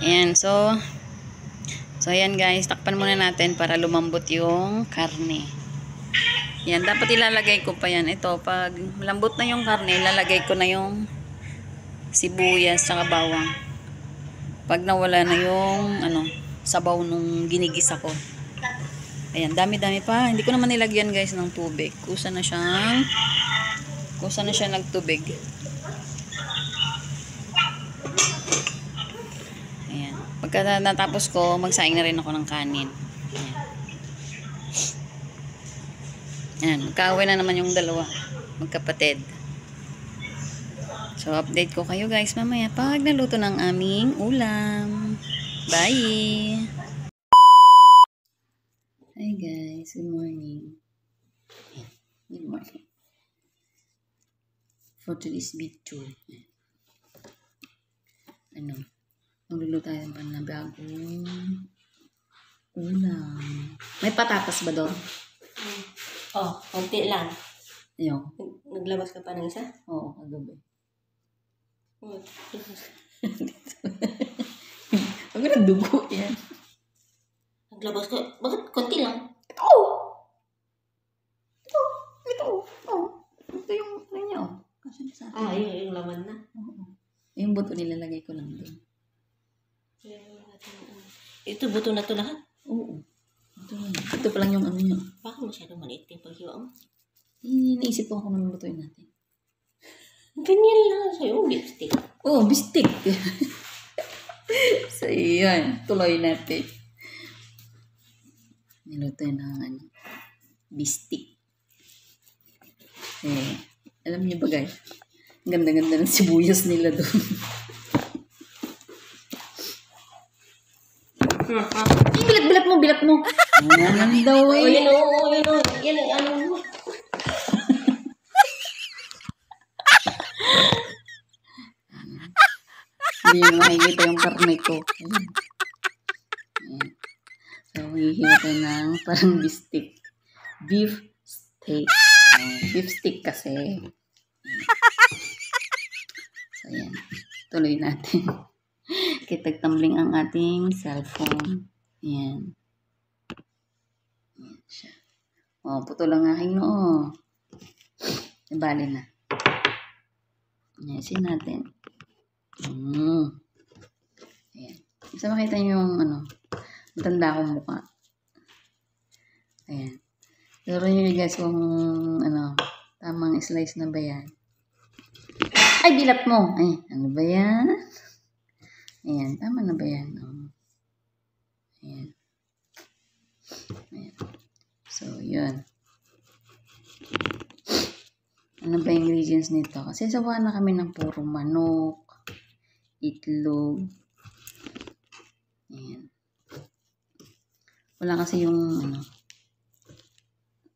Ayan, so ayan guys, takpan muna natin para lumambot yung karne. Yan, dapat ilalagay ko pa yan. Ito, pag lambot na yung karne, ilalagay ko na yung sibuyas tsaka bawang. Pag nawala na yung sabaw nung ginigisa ko. Ayan, dami-dami pa. Hindi ko naman nilagyan guys ng tubig. Kusa na siya nagtubig. Ayan. Pagka natapos ko, magsaing na rin ako ng kanin. Ayan. Ayan, magkaaway na naman yung dalawa. Magkapatid. So, update ko kayo guys mamaya pag naluto ng aming ulam. Bye! Hi guys, good morning. Good morning. For today's video, magluluto tayo ng panabagong ulam. May patatas ba doon? Oh, konti lang. Ayaw. Naglabas ka pa ng isa? Oo, kagabi. Huwag na dugo yan. Naglabas ka? Bakit konti lang? Ito! Ito yung ano niya, oh. Kasi sa atin. Yung laman na. Oo. Yung buto nilalagay ko lang doon. Ito, buto na to lahat? Oo. Ito pa lang yung ano niya. Bakit masyadong maliit yung paghiwa mo? Iniisip ko kung anong lutuin natin. Ganyan lang sa'yo, lipstick. Oh, bistik. So, yan. Tuloy natin. Nilutuin na bistik. Alam niyo ba guys? Ang ganda-ganda ng sibuyas nila doon. Bilat mo. Ano daw eh. Yun o. Yan ang ano mo. Hindi nyo makikita yung karne ko. Ayan. So, hihiwa tayo ng parang bistik. Beef steak. Beef steak kasi. So, ayan. Tuloy natin. Kitagtambling ang ating cellphone. Ayan. Ayan siya. Oh, puto lang aking noo. Ibali na. Ayan, sin natin. Ayan. Gusto makita nyo yung matanda akong mukha. Ayan. Siguro nyo guys kung tamang slice na ba yan. Ay, bilat mo! Ay, ano ba yan? Ayan, tama na ba yan? Ayan. Ayan. So, yun. Ano ba yung ingredients nito? Kasi sawa na kami ng puro manok, itlog. Ayan. Wala kasi yung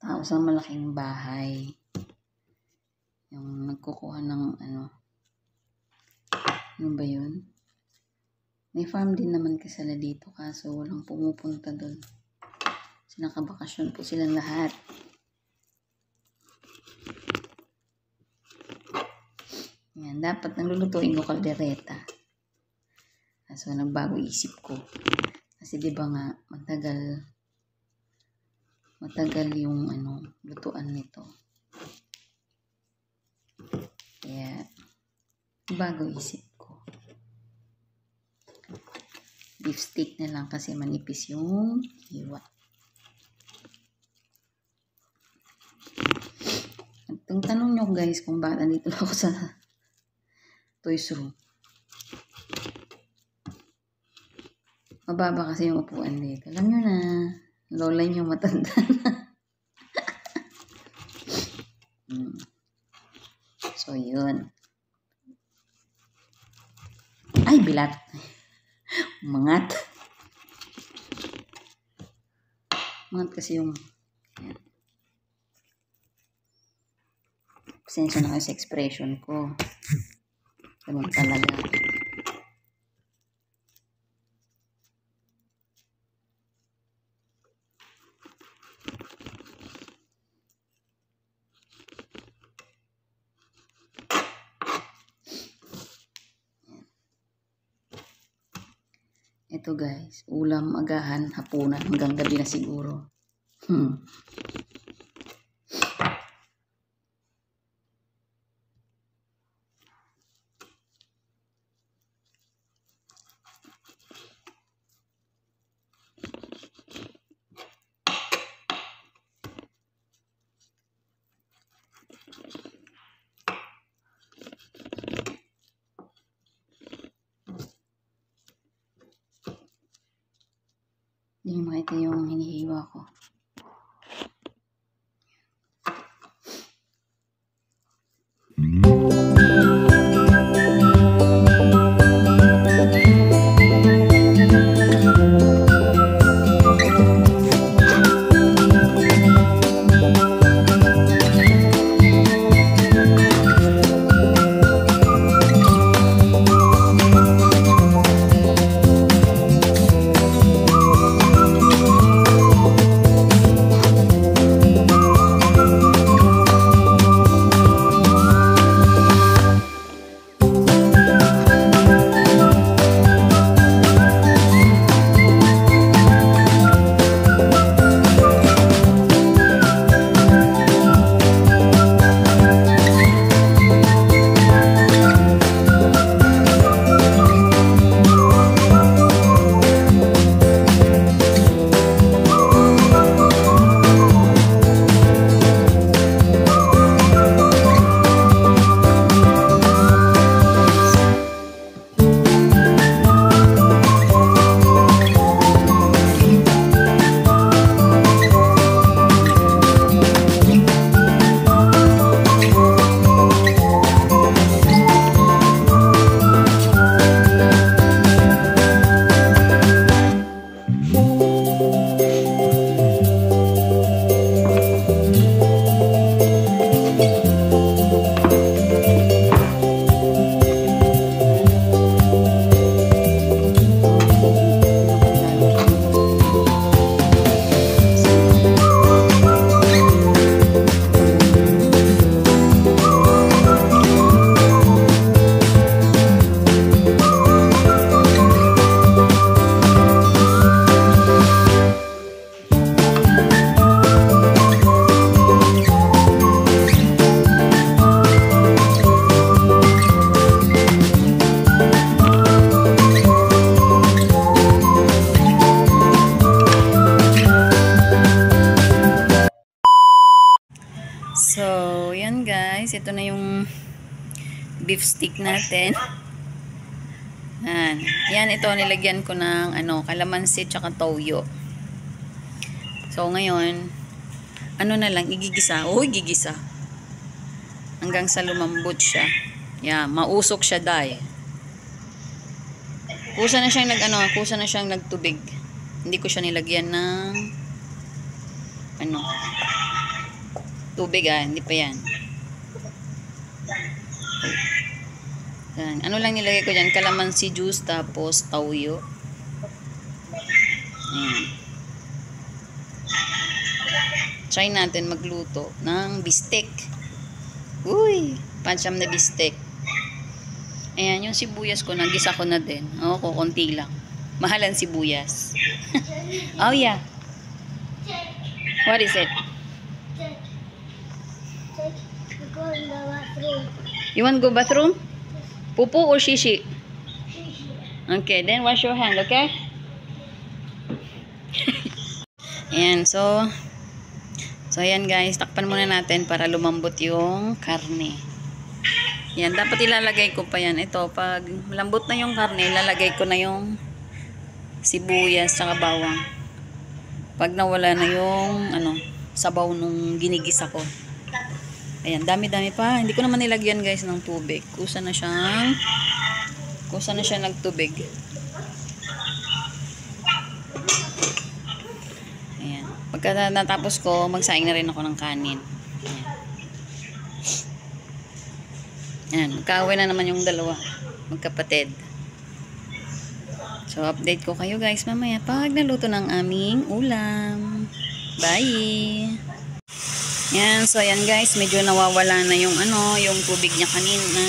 tao sa malaking bahay. Yung nagkukuha ng ano ba yun? May farm din naman kasala dito kaso walang pumupunta doon. Kasi nakabakasyon po silang lahat. Yan, dapat nalulutuin ko kaldereta. Kaso nagbago isip ko. Kasi di ba nga matagal yung lutuan nito. Kaya bago isip ko. Beef steak na lang kasi manipis yung hiwa. At kung tanong nyo guys kung bakit nandito ako sa Toys Room. Mababa kasi yung upuan dito. Alam nyo na, lola nyo matanda na. So, yun. Ay, bilat. Mangat. Mangat kasi yung pasensya na kasi expression ko. Ganun talaga. Ito guys, ulam, agahan, hapunan, hanggang gabi na siguro. Hindi nyo makita yung hinihiwa ko. So, yan guys. Ito na yung beef stick natin. Yan, ito nilagyan ko ng kalamansi tsaka toyo. So, ngayon, na lang, igigisa. Gigisa. Hanggang sa lumambot siya. Yan, mausok siya dahil. Kusa na siyang nagtubig. Hindi ko siya nilagyan ng tubig hindi pa yan. Yan. Ano lang nilagay ko dyan? Kalamansi juice tapos toyo. Ayan. Try natin magluto ng bistek. Uy! Pancham na bistek. Ayan, yung sibuyas ko, nagisa ko na din. Konti lang. Mahalan sibuyas. Oh yeah. What is it? You want to go bathroom? Pupu or shishi? Okay, then wash your hand, okay? Ayan, so ayan guys, takpan muna natin para lumambot yung karne. Yan, dapat ilalagay ko pa yan. Ito, pag lambot na yung karne, ilalagay ko na yung sibuyas tsaka bawang. Pag nawala na yung sabaw nung ginigisa ko. Ayan, dami-dami pa. Hindi ko naman nilagyan guys ng tubig. Kusa na siya nagtubig. Ayan. Pagka natapos ko, magsaing na rin ako ng kanin. Ayan, magkaaway na naman yung dalawa. Magkapatid. So, update ko kayo guys mamaya pag naluto ng aming ulam. Bye! Yan, so ayan guys, medyo nawawala na yung yung tubig niya kanina.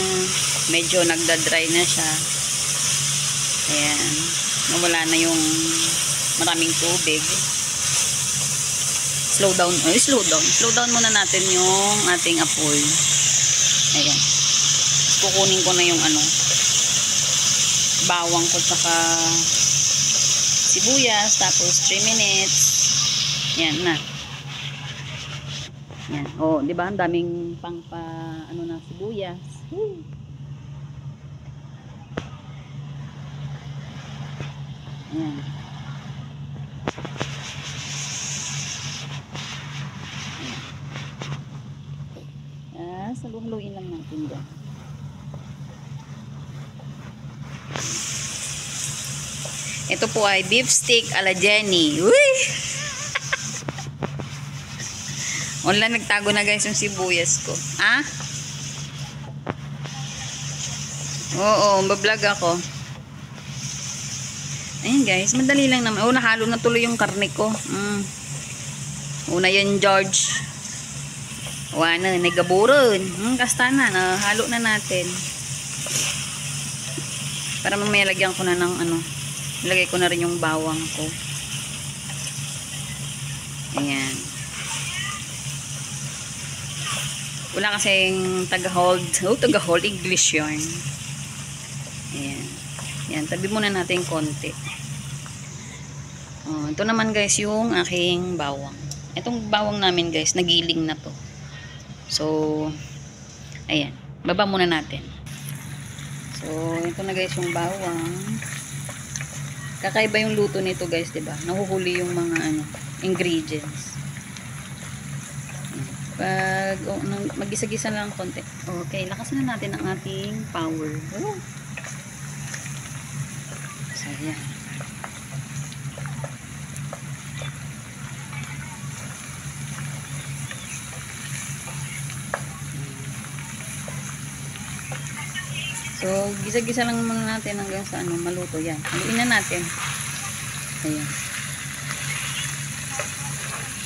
Medyo nagda-dry na siya. Ayan. Nawala na yung maraming tubig. Slow down. Slow down. Slow down muna natin yung ating apoy. Ayan. Kukunin ko na yung bawang ko tsaka sibuyas. Tapos 3 minutes. Yan na. Yan. Oh, di ba? Ang daming na sibuyas. Woo! Yan. Saluhin lang natin dyan. Ito po ay beef steak a la Jenny. Uy! Online nagtago na guys yung sibuyas ko. Ah? Oo, bablog ako. Ayan guys, madali lang naman. Oh, nahalo na tuloy yung karne ko. Una yun, George. Wana, nagaburon. Kasta na, halo na natin. Para mamaya lagyan ko na ng ilagay ko na rin yung bawang ko. Ayan. Wala kasing taga-hold. Oh, taga-hold English yarn. Ayan. Ayan, tabi muna natin konti. Oh, ito naman guys yung aking bawang. Itong bawang namin guys, nagiling na to. So, ayan. Baba muna natin. So, ito na guys yung bawang. Kakaiba yung luto nito guys, diba? Nahuhuli yung mga ingredients. Pag mag-gisa-gisa lang konti. Okay, lakasan na natin ang ating power. Oh. So, ayan. So, gisa-gisa lang muna natin hanggang sa maluto yan. Haluin na natin. Ayan.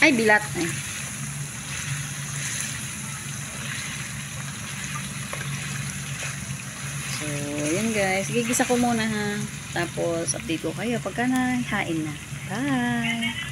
Ay, bilat. Ay. So, yan guys. Gigisa ko muna ha. Tapos, update ko kayo pagka nahain na. Bye!